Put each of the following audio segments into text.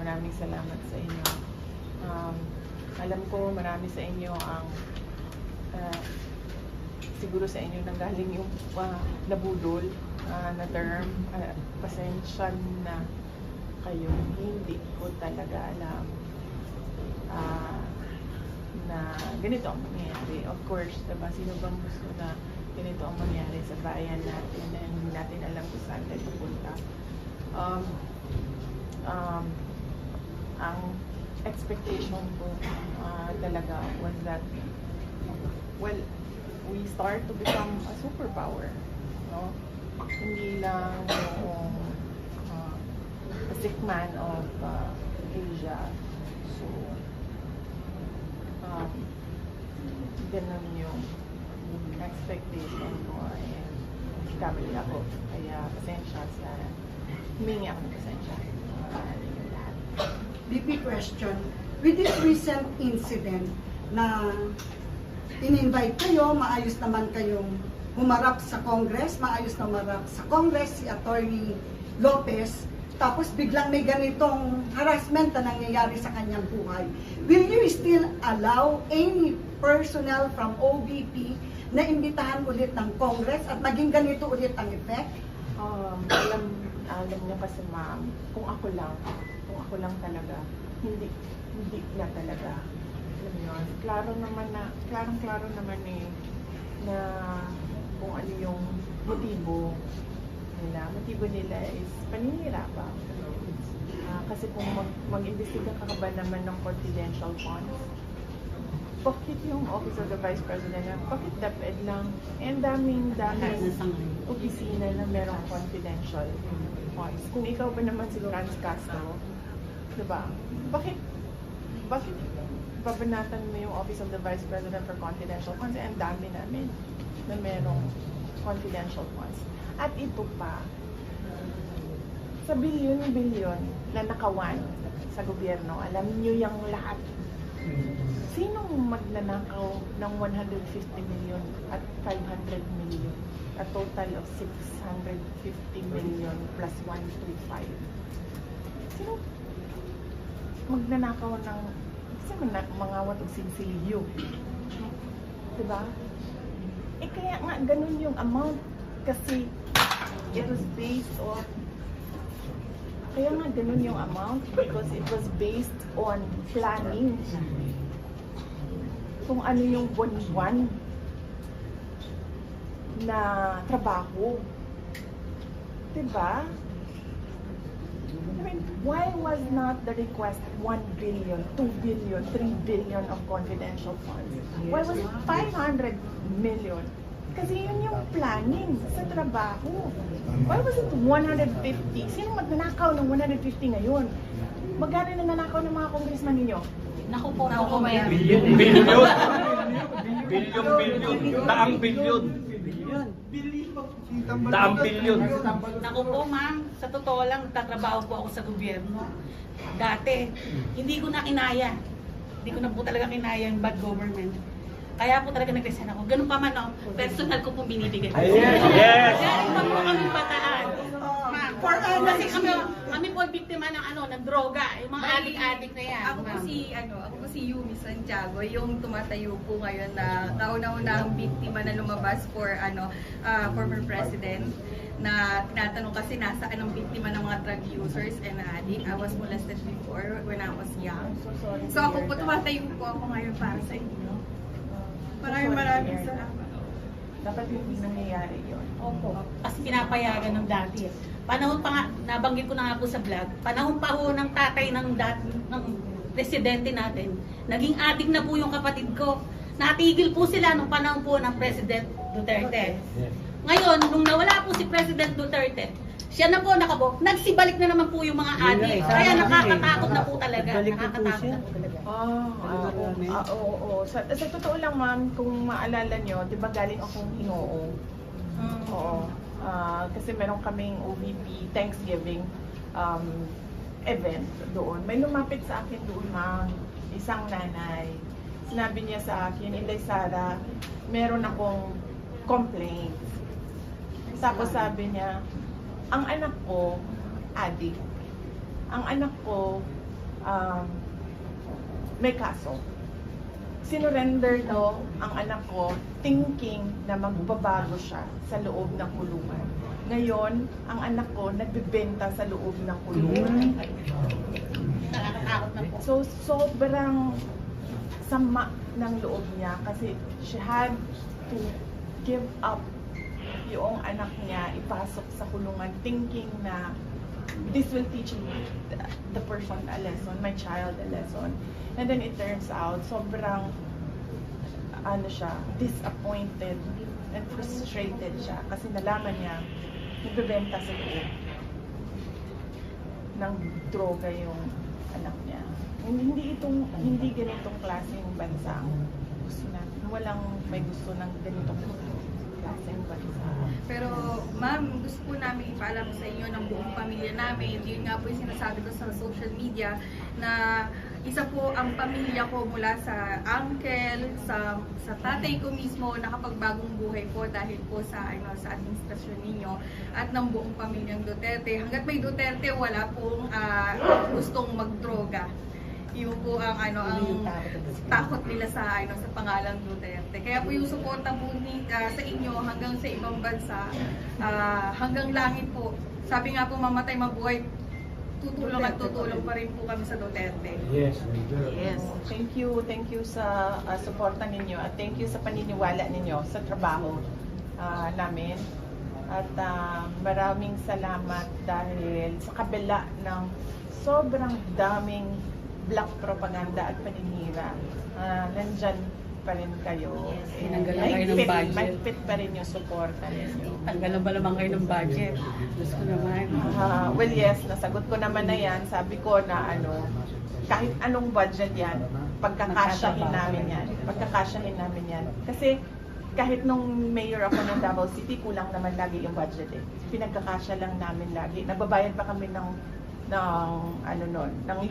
maraming salamat sa inyo. Alam ko marami sa inyo ang siguro sa inyo nanggaling yung nabudol na term. Pasensya na kayo. Hindi ko talaga alam na ganito ang mangyayari. Of course, diba, sino bang gusto na ganito ang mangyari sa bayan natin na hindi natin alam kung saan tayo pupunta. Ang expectation ko talaga was that, well, we start to become a superpower, no? Hindi lang yung a sick man of Asia. So, ganun yung expectation ko, and kamali ako. Kaya pasensya sa humingi ako ng pasensya. BP question, with this recent incident na in-invite kayo, maayos naman kayong humarap sa Congress, maayos na humarap sa Congress si Attorney Lopez, tapos biglang may ganitong harassment na nangyayari sa kanyang buhay. Will you still allow any personnel from OVP na imbitahan ulit ng Congress at maging ganito ulit ang effect? Alam niyo kasi ma'am, kung ako lang talaga, hindi na talaga. Alam niyo, klaro naman na kung ano yung motibo nila is paninirabang. Kasi kung mag-imbestiga ka ba naman ng confidential funds, bakit yung Office of the Vice President na, bakit DepEd lang? And daming opisina na merong confidential funds. Kung ikaw ba naman si Franz Castro, diba? Bakit babanatan mo yung Office of the Vice President for confidential funds? And dami namin na merong confidential funds. At ito pa, sa bilyon-bilyon na nakawan sa gobyerno, alam niyo yung lahat. Sinong magnanakaw ng 150 million at 500 million? A total of 650 million plus 125. Sino magnanakaw ng mga watog sinsilyo? Diba? Kaya nga ganun yung amount. Kasi it was based on because it was based on planning. Kung ano yung buwan-buwan na trabaho. Diba? I mean, why was not the request 1 billion, 2 billion, 3 billion of confidential funds? Why was it 500 million? Kasi yun yung planning sa trabaho. Why was it 150? Sino magnanakaw ng 150 ngayon? Magkano na nanakaw ng mga congressman ninyo? Naku po, mayan. Bilyon. Daang bilyon. Daang bilyon. Naku po, ma'am. Sa totoo lang, tatrabaho po ako sa gobyerno. Dati, hindi ko na kinaya. Hindi ko na po talaga kinaya yung bad government. Kaya po talaga nag-resign ako. Ganun pa man, no? Personal ko pong binibigay. Yes! Galing pa po kami bataan. Kasi kami po ay biktima ng droga. Yung mga adik-adik na yan. Ako po si Yumi Santiago, yung tumatayo po ngayon na kauna-unang biktima na lumabas for former president, na tinatanong kasi nasaan ang biktima ng mga drug users and addict. I was molested before when I was young. So ako po, tumatayo po ako ngayon para sa inyo. Maraming salamat. Dapat hindi nangyayari yun. Opo. Kasi pinapayagan ng dati. Panahon pa nga, nabanggit ko na nga po sa vlog, panahon pa ho ng tatay ng presidente natin, naging adik na po yung kapatid ko. Natigil po sila nung panahon po ng President Duterte. Ngayon, nung nawala po si President Duterte, siya na po nakabok, nagsibalik na naman po yung mga adik. Kaya nakakatakot na po talaga. Nakakatakot na po talaga. Oo. Sa totoo lang ma'am, kung maalala nyo, di ba galing akong Hinoo? Oo. Kasi meron kaming OVP Thanksgiving event doon. May lumapit sa akin doon ma'am, isang nanay. Sinabi niya sa akin, Inday Sara, meron akong complaint. Tapos sabi niya, ang anak ko, addict. Ang anak ko, may kaso. Sinurrender daw ang anak ko thinking na magbabago siya sa loob ng kulungan. Ngayon, ang anak ko nagbebenta sa loob ng kulungan. Nakakatakot na po. So, sobrang sama ng loob niya kasi she had to give up yung anak niya, ipasok sa kulungan thinking na this will teach the person a lesson, my child a lesson. And then it turns out, sobrang disappointed and frustrated siya kasi nalaman niya nagbebenta sa loob ng droga yung anak niya. Hindi ganitong klaseng bansa ang gusto natin. Walang may gusto ng ganitong klaseng bansa. Pero ma'am, gusto po namin ipaalam sa inyo ng buong pamilya namin. Yun nga po yung sinasabi ko sa social media na isa po ang pamilya ko mula sa uncle, sa tatay ko mismo, nakapagbagong buhay po dahil po sa administrasyon ninyo at ng buong pamilyang Duterte. Hanggat may Duterte, wala pong gustong magdroga. Yun po ang takot nila sa pangalang Duterte. Kaya po yung suporta po sa inyo hanggang sa ibang bansa, hanggang langit po. Sabi nga po, mamatay mabuhay, tutulong at tutulong pa rin po kami sa Duterte. Yes. Yes. Thank you sa suporta ninyo at thank you sa paniniwala ninyo sa trabaho namin. At maraming salamat dahil sa kabila ng sobrang daming black propaganda at paninira, nandyan pa rin kayo. Tinanggal na kayo ng budget. Mahigpit pa rin yung suporta ninyo. Tanggalan ba naman kayo ng budget? Gusto ko naman. Well, yes, nasagot ko naman na yan. Sabi ko na kahit anong budget yan, pagkakasyahin namin yan. Kasi kahit nung mayor ako ng Davao City, kulang naman lagi yung budget eh. Pinagkakasya lang namin lagi. Nagbabayad pa kami ng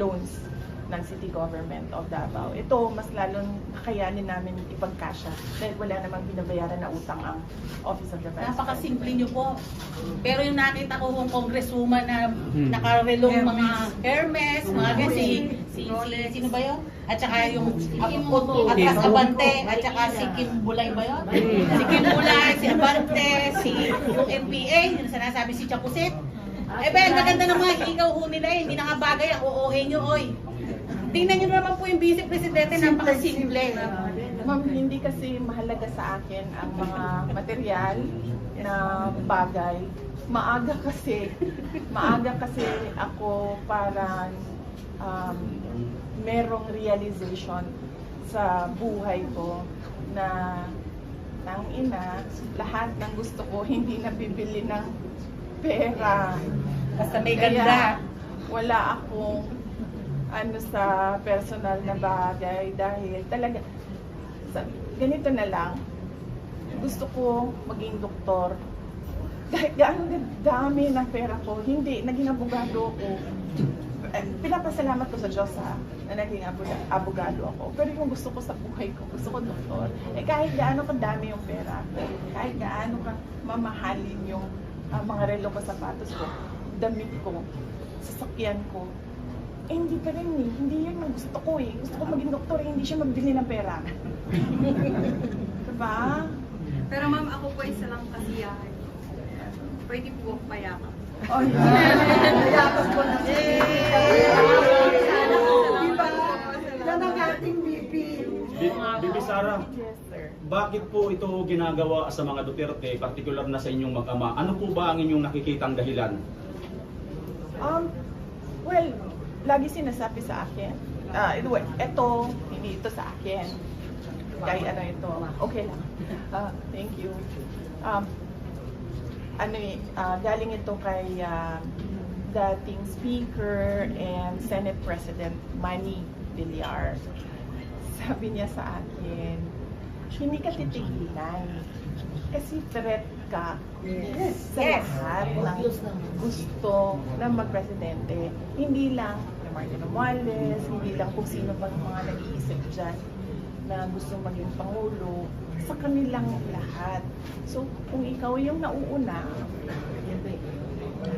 loans ng city government of Davao. Ito, mas lalong kakayanin namin ipagkasya dahil wala namang binabayaran na utang ang Office of the Vice President. Napakasimple nyo po. Pero yung nakita ko kung congresswoman na nakarelong mga Hermes, mga sino ba yun? At saka yung Atras Abante, at saka si Kim Bulay ba yun? Si Kim Bulay, si Abante, yung MPA, yung sinasabi si Chapusit. Eh ba, ang gaganda ng mga higaw ho nila eh. Hindi na nga bagay ang OOA nyo, oy. Tingnan nyo naman po yung Vice Presidente, napakasimple. Ma'am, hindi kasi mahalaga sa akin ang mga material na bagay. Maaga kasi ako para merong realization sa buhay ko na tangina, lahat ng gusto ko hindi nabibili ng pera. Basta may Kaya, ganda. wala akong sa personal na bagay dahil talaga ganito na lang, gusto ko maging doktor kahit gaano dami ng pera ko, hindi, naging abogado ako. Pinapasalamat ko sa Diyos na naging abogado ako, pero yung gusto ko sa buhay ko, gusto ko doktor. Kahit gaano kadami yung pera, kahit gaano ka mamahalin yung mga relo ko, sapatos ko, damit ko, sasakyan ko, hindi pa rin eh. Hindi yan ang gusto ko eh. Gusto ko maging doktor, hindi siya magbili ng pera. Diba? Pero ma'am, ako po isa lang kasiyahan. Pwede po payakap. Oh, Yakap ko na Yan ang ating BP. Bibi Sara, Yes, sir. bakit po ito ginagawa sa mga Duterte, particular na sa inyong mag-ama? Ano po ba ang inyong nakikitang dahilan? Well, lagi sinasabi sa akin, ito, hindi ito sa akin. Kaya ito, okay lang. Thank you. Galing ito kay dating Speaker and Senate President Manny Villar. Sabi niya sa akin, hindi ka titigilan. Kasi threat ka sa lahat ng gusto ng magpresidente. Hindi lang kay Martin Romualdez, hindi lang kung sino pa mga nag-iisip dyan na gusto maging Pangulo, sa kanilang lahat. So, kung ikaw yung nauuna,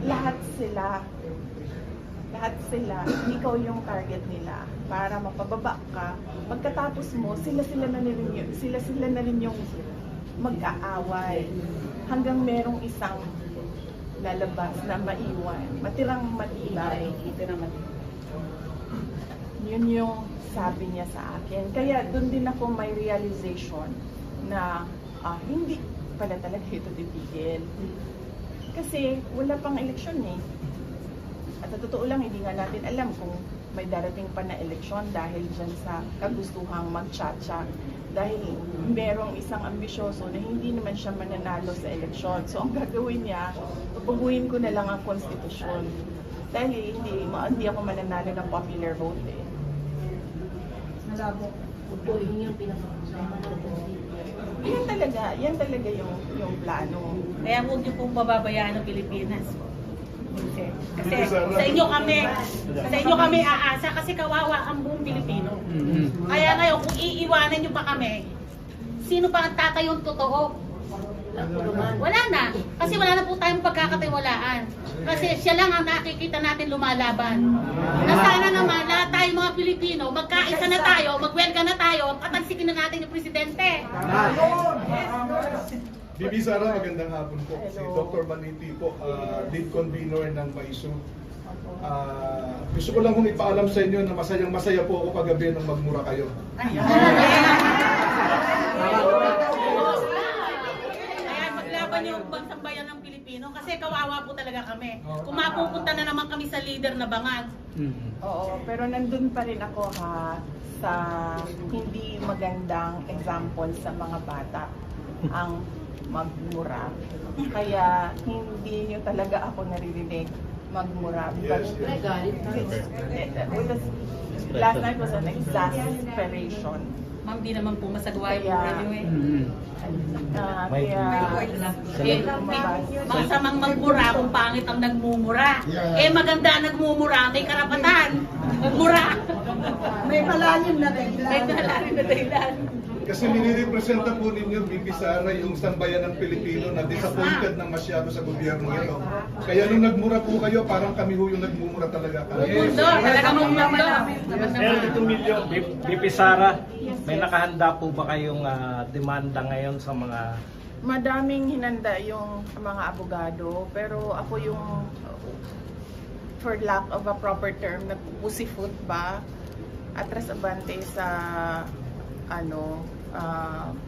lahat sila lahat sila, ikaw yung target nila para mapababa ka. Pagkatapos mo, sila na rin yung mag-aaway hanggang merong isang lalabas na maiwan, matirang matibay. Yun yung sabi niya sa akin. Kaya doon din ako may realization na hindi pala talaga ito titigil. Kasi wala pang eleksyon eh. At sa totoo lang, hindi nga natin alam kung may darating pa na eleksyon dahil dyan sa kagustuhang mag-tsa-tsa. Dahil merong isang ambisyoso na hindi naman siya mananalo sa eleksyon. So ang gagawin niya, papaguhin ko na lang ang konstitusyon. Dahil hindi ako mananalo ng popular vote eh. Malabo. Yan talaga yung plano. Kaya huwag niyo pong pababayaan ang Pilipinas. Kasi sa inyo kami aasa kasi kawawa ang buong Pilipino. Kaya ngayon kung iiwanan niyo pa kami, sino pa ang tatayong totoo? Wala na. Kasi wala na po tayong pagkakatiwalaan. Kasi siya lang ang nakikita natin lumalaban. Na sana naman lahat tayong mga Pilipino, magkaisa na tayo, magwelga na tayo, patansikin na natin yung presidente. Bibi Sara, magandang hapon po. Si Dr. Maniti po, lead convener ng MAISU. Gusto ko lang kung ipaalam sa inyo na masayang-masaya po ako kagabi nung magmura kayo. Kaya maglaban yung bansang bayan ng Pilipino kasi kawawa po talaga kami. Kung mapupunta na naman kami sa leader na bangag. Oo, pero nandun pa rin ako sa hindi magandang example sa mga bata ang magmura. Kaya hindi nyo talaga ako naririnig magmura. Yes, Last night was an exasperation. Ma'am, di naman po masagawa yung mura niyo eh. Masamang magmura kung pangit ang nagmumura. Maganda ang nagmumura, may karapatan. Magmura. May malalim na dahilan. May nalalim na dahilan. Kasi ninirepresenta po ninyo, Bibi Sara, yung sambayan ng Pilipino na disappointed na masyado sa gobyerno ito. Kaya nung nagmura po kayo, parang kami ho yung nagmumura talaga. Mundo, talaga mundo. BP Sara, may nakahanda po ba kayong demanda ngayon sa mga... Madaming hinanda yung mga abogado, pero ako yung, for lack of a proper term, nagpupusifut ba, atras abante sa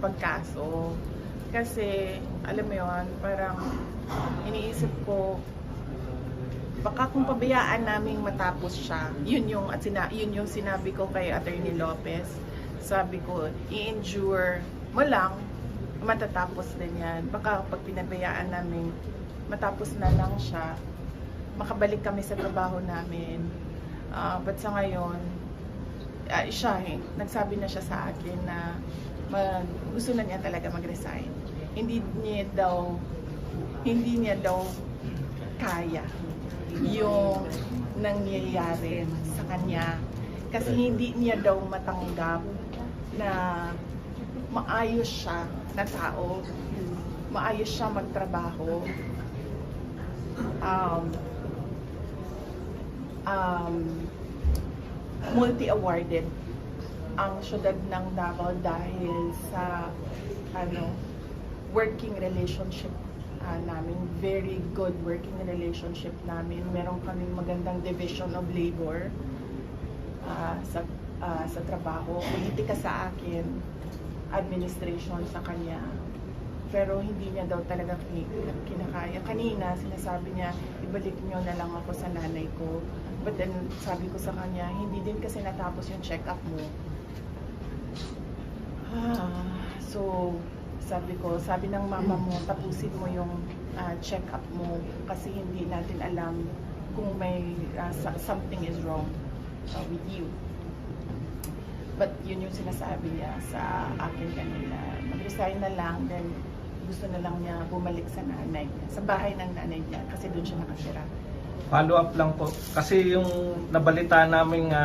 pagkaso. Kasi, alam mo yun, parang iniisip ko, baka kung pabayaan naming matapos siya, yun yung sinabi ko kay Attorney Lopez. Sabi ko, i-endure mo lang, matatapos din yan. Baka pag pinabayaan namin, matapos na lang siya, makabalik kami sa trabaho namin. But sa ngayon, nagsabi na siya sa akin na gusto na niya talaga mag-resign. Hindi niya daw kaya yung nangyayari sa kanya. Kasi hindi niya daw matanggap na maayos siya na tao, maayos siya magtrabaho. Multi-awarded ang syudad ng Davao dahil sa working relationship namin, very good working relationship namin. Meron kaming magandang division of labor sa trabaho. Politika sa akin, administration sa kanya. Pero hindi niya daw talaga kinakaya. Kanina, sinasabi niya, ibalik niyo na lang ako sa nanay ko. But then, sabi ko sa kanya, hindi din kasi natapos yung check-up mo. So, sabi ng mama mo, tapusin mo yung check-up mo kasi hindi natin alam kung may something is wrong with you. But yun yung sinasabi niya sa akin kanina. Mag-resign na lang, then gusto na lang niya bumalik sa nanay niya, sa bahay ng nanay niya kasi doon siya nakatira. Follow up lang po. Kasi yung nabalita namin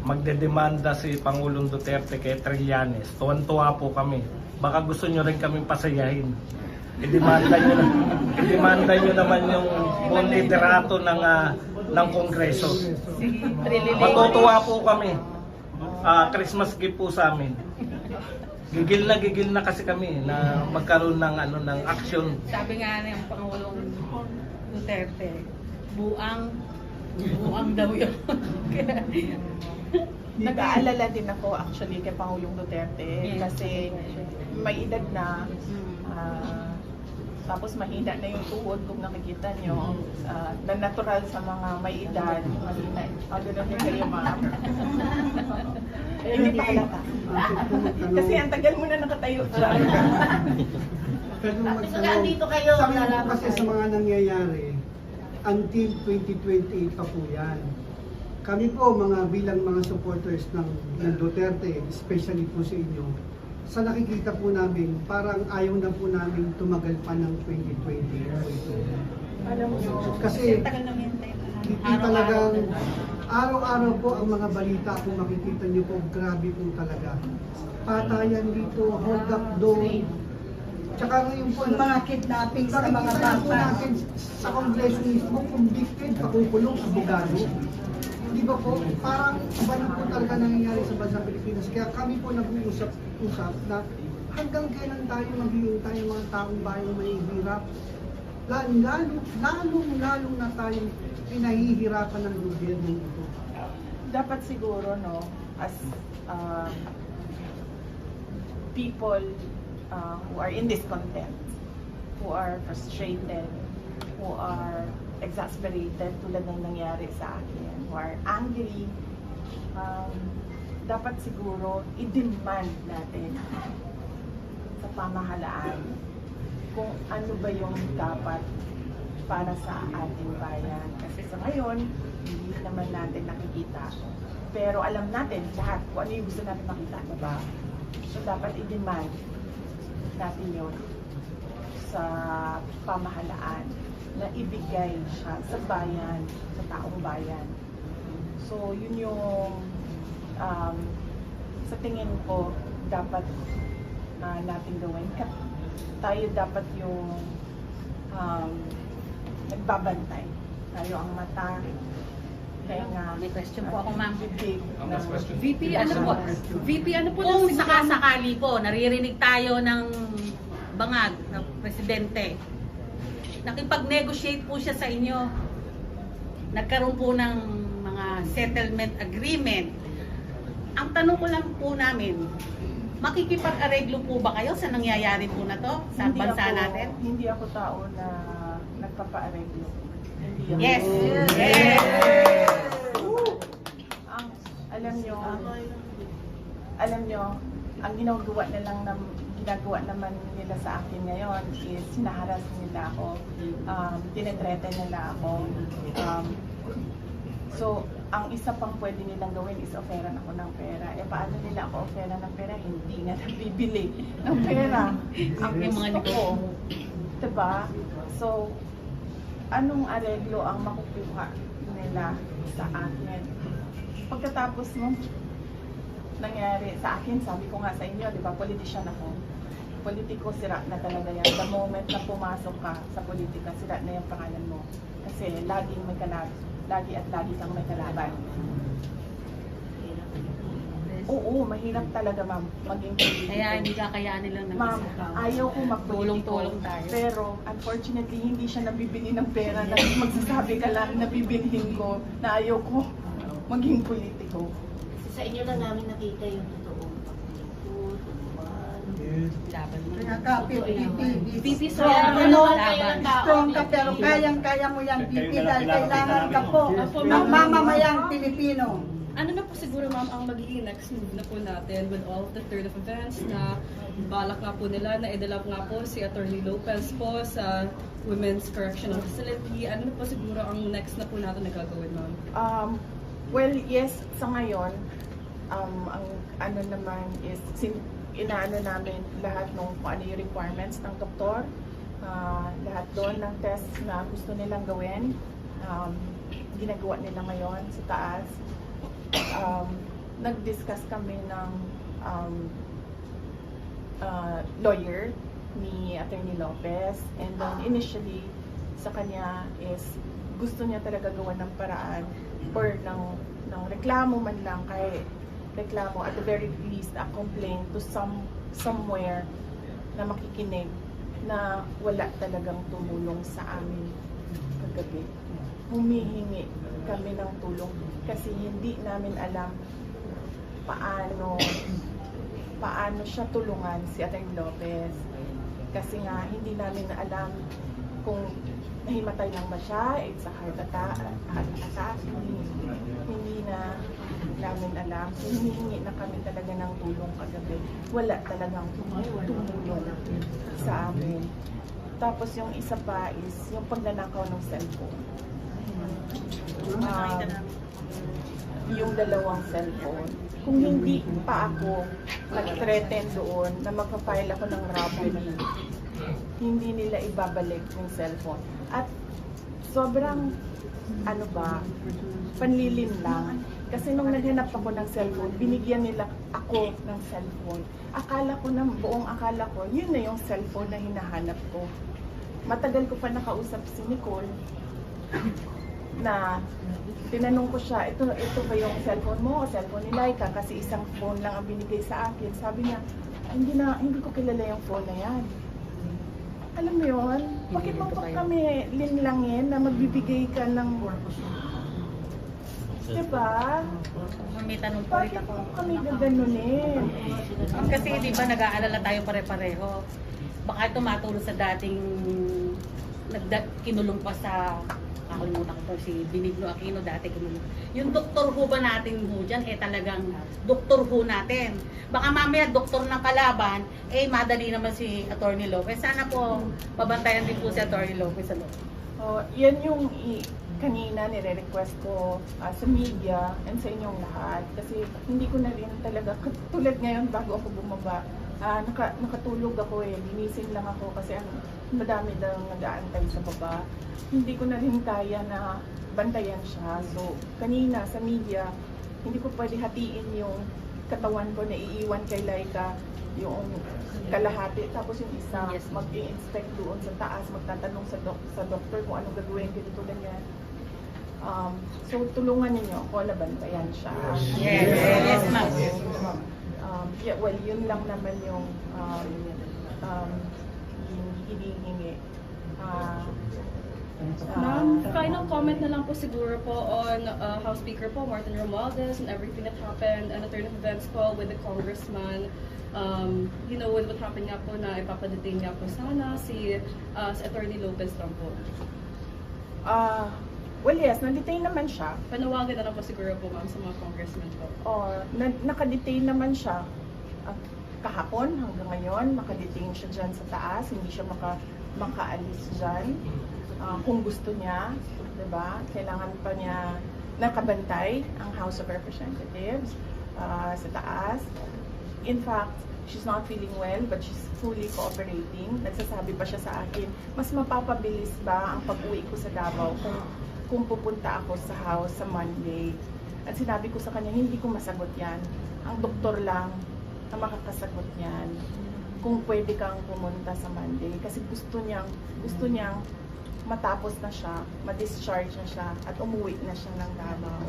magdedemanda si Pangulong Duterte kay Trillanes. Tuwan-tuwa po kami. Baka gusto nyo rin kaming pasayahin. Idemanda nyo naman yung buong liderato ng ng Kongreso. Trililiwan. Matutuwa po kami. Christmas gift po sa amin. Gigil na kasi kami na magkaroon ng ng action. Sabi nga ng Pangulong Duterte, buang daw yun. Nag-aalala din ako actually kay Pangulong Duterte Yes. kasi may edad na, tapos mahina na yung tuhod kung nakikita nyo, na natural sa mga may edad, mahina. Ganun din kayo, ma'am. Hindi pa halata. Kasi ang tagal mo na nakatayo dyan. Pero magtanong, sabi mo kasi sa mga nangyayari, until 2028 pa po yan. Kami po, bilang mga supporters ng Duterte, especially po sa inyo, sa nakikita po namin, parang ayaw na po namin tumagal pa ng 2020. Alam mo, Kasi Tagal na yan tayo. hindi talagang araw-araw po ang mga balita kung makikita niyo po, grabe po talaga. Patayan dito, hold up doon. Tsaka ngayon po, Yung mga kidnapping sa mga nakikita na po bata. natin sa Kongreso mismo, convicted, pakukulong sa Bugano. Di ba po, parang iba na po talaga nangyayari sa bansang Pilipinas. Kaya kami po nag-uusap na hanggang kailan tayo maghihintay ng mga taong bayang may hirap. Lalong na tayong pinahihirapan ng gobyerno ito. dapat siguro, no, as people who are in discontent, who are frustrated, who are exasperated tulad ng nangyari sa akin, who are angry, dapat siguro i-demand natin sa pamahalaan kung ano ba yung dapat para sa ating bayan. Kasi sa ngayon, hindi naman natin nakikita. Pero alam natin lahat kung ano yung gusto natin makita, diba? So dapat i-demand natin yun sa pamahalaan na ibigay siya sa bayan, sa taong bayan. So yun yung sa tingin ko dapat natin gawin. Tayo dapat yung nagbabantay. Tayo ang mata, tenga, May question po ako, ma'am. bibig. VP, ano po? VP, ano po Kung ng sakasakali po, naririnig tayo ng bangag ng presidente, nakipag-negotiate po siya sa inyo, nagkaroon po ng mga settlement agreement. Ang tanong ko lang po namin, makikipag-areglo po ba kayo sa nangyayari po na to sa bansa natin? Hindi ako tao na nagpapa-areglo. Hindi ako. Yes! Yes! Yes! Alam nyo, ang ginagawa naman nila sa akin ngayon is sinaharas nila ako, tinetrete nila ako. So, ang isa pang pwede nilang gawin is offeran ako ng pera. Eh, paano nila ako offeran ng pera? Hindi nga nabibili ng pera. Ang Yung mga gusto ko, diba? So, anong areglo ang makukuha nila sa akin? Pagkatapos nung nangyari sa akin, sabi ko nga sa inyo, di ba, politician ako. Politiko, sira na talaga yan. The moment na pumasok ka sa politika, sira na yung pangalan mo. Kasi laging may kalaban. Lagi at lagi kang may kalaban. Oo, mahirap talaga, ma'am, maging politiko. Kaya hindi kakayanin lang ng Ma'am, isa. ayaw ko magpolitiko. Tulong-tulong tayo. Pero unfortunately, hindi siya nabibili ng pera na magsasabi ka lang na bibilhin ko na ayaw ko maging politiko. Sa inyo lang namin nakita yung totoong paglikod, Laban mo. Kaya ka, VP, So, strong ka pero kayang-kaya mo yan, VP, dahil kailangan ka po ng mamamayang Pilipino. Ano na po siguro ma'am ang magiging next move na po natin with all of the turn of events na balak nga po nila na idala nga po si Attorney Lopez po sa Women's Correctional Facility. Ano na po siguro ang next na po natin na gagawin ma'am? Well, yes, sa ngayon, ang ano naman is, inaano namin lahat ng kung ano yung requirements ng doktor, lahat doon ng test na gusto nilang gawin, ginagawa nila ngayon sa taas. Nag-discuss kami ng lawyer ni Attorney Lopez, and then initially sa kanya is gusto niya talaga gawa ng paraan or ng reklamo man lang, kahit reklamo, at the very least, a complaint to somewhere na makikinig na wala talagang tumulong sa amin kagabi. Humihingi kami ng tulong kasi hindi namin alam paano siya tulungan si Atty. Lopez. Kasi nga, hindi namin alam kung nahimatay lang ba siya, it's a heart attack, hindi na namin alam. So, hinihingi na kami talaga ng tulong kagabi. Wala talagang tumulong sa amin. Tapos yung isa pa is yung pagnanakaw ng cellphone. Yung dalawang cellphone. Kung hindi pa ako nag-threaten doon na magpa-file ako ng robbery, hindi nila ibabalik yung cellphone. At sobrang, panlilin lang. Kasi nung naghanap ako ng cellphone, binigyan nila ako ng cellphone. Buong akala ko, yun na yung cellphone na hinahanap ko. Matagal ko pa nakausap si Nicole na tinanong ko siya, ito ba yung cellphone mo o cellphone ni Laika? Kasi isang phone lang ang binigay sa akin. Sabi niya, hindi ko kilala yung phone na yan. Alam mo yun? Bakit mo pa kami linlangin na magbibigay ka ng... Diba? May tanong po rin Bakit ako. mo kami gaganunin? Kasi di ba nag-aalala tayo pare-pareho. Baka tumatulong sa dating kinulong pa sa kakalimutan ko si Benigno Aquino dati kinulong. Yung doktor ho ba natin ho dyan, talagang doktor ho natin. Baka mamaya doktor ng kalaban, madali naman si Atty. Lopez. Sana po pabantayan din po si Atty. Lopez. Yan yung kanina nire-request ko sa media and sa inyong lahat. Kasi hindi ko na rin talaga, tulad ngayon bago ako bumaba, nakatulog ako linisin lang ako kasi madami daw nag-aantay sa baba. Hindi ko na rin kaya na bantayan siya. So, kanina sa media, hindi ko pwede hatiin yung katawan ko na iiwan kay Laika, yung kalahati. Tapos yung isa, mag-i-inspect doon sa taas, magtatanong sa doktor kung anong gagawin, ganito, ganyan. So, tulungan ninyo ako na bantayan siya. Yes, ma'am. Well, yun lang naman yung hinihingi. Ma'am, final comment na lang po siguro po on House Speaker po Martin Romualdez and everything that happened and the turn of events po with the congressman. With what happened nga po na ipapadetain nga po sana si Atty. Lopez lang po. Well, yes, na-detain naman siya. Panawagan na lang po siguro po ma'am sa mga congressmen po. Naka-detain naman siya. Kahapon hanggang ngayon, naka-detain siya dyan sa taas. Hindi siya makaalis dyan. Kung gusto niya, diba? Kailangan pa niya nakabantay ang House of Representatives sa taas. In fact, she's not feeling well, but she's fully cooperating. Nagsasabi pa siya sa akin, mas mapapabilis ba ang pag-uwi ko sa Davao kung pupunta ako sa house sa Monday. At sinabi ko sa kanya, hindi ko masagot yan. Ang doktor lang ang makakasagot niyan. Kung pwede kang pumunta sa Monday. Kasi gusto niyang matapos na siya, ma-discharge na siya, at umuwi na siya ng Davao.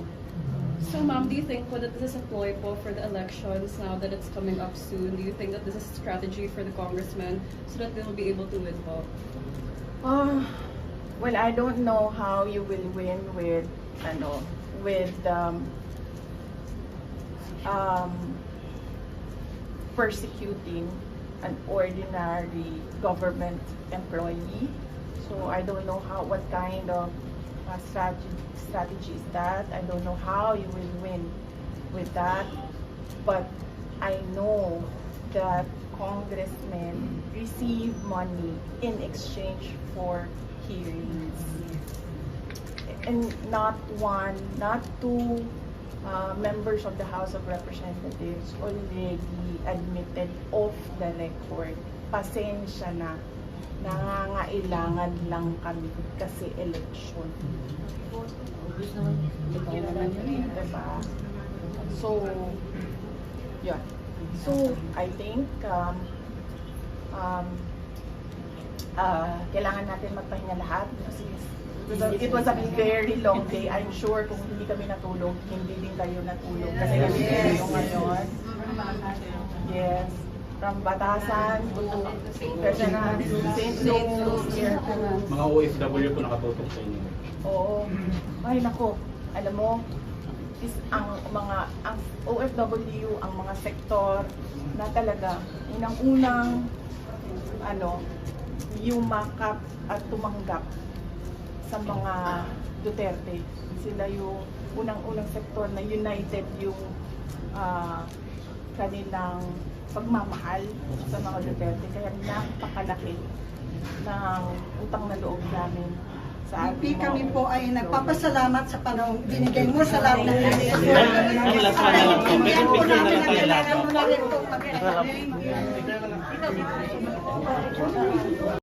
So ma'am, do you think po that this is a ploy po for the elections now that it's coming up soon? Do you think that this is a strategy for the congressmen so that they will be able to win po? Well, I don't know how you will win with persecuting an ordinary government employee. So I don't know what kind of strategy is that. I don't know how you will win with that. But I know that congressmen receive money in exchange for hearings. And not one, not two members of the House of Representatives already admitted off the record. Pasensya na. Nangangailangan lang kami kasi election. Diba? So, yeah. So, I think kailangan natin magpahinga lahat kasi It was a very long day. I'm sure kung hindi kami natulog, hindi din kayo natulog. Kasi nandito kayo ngayon. Yes. From Batasan to Quezon, St. Luke's, here. Mga OFW po nakatutok sa inyo. Oo. Ay nako, alam mo, ang OFW, ang mga sektor na talaga unang-unang yumakap at tumanggap sa mga Duterte. Sila yung unang-unang sektor na united yung kanilang pagmamahal sa mga Duterte. Kaya napakalaki ng utang na loob namin sa VP, kami po ay nagpapasalamat sa panahon binigay mo sa lahat ng Ang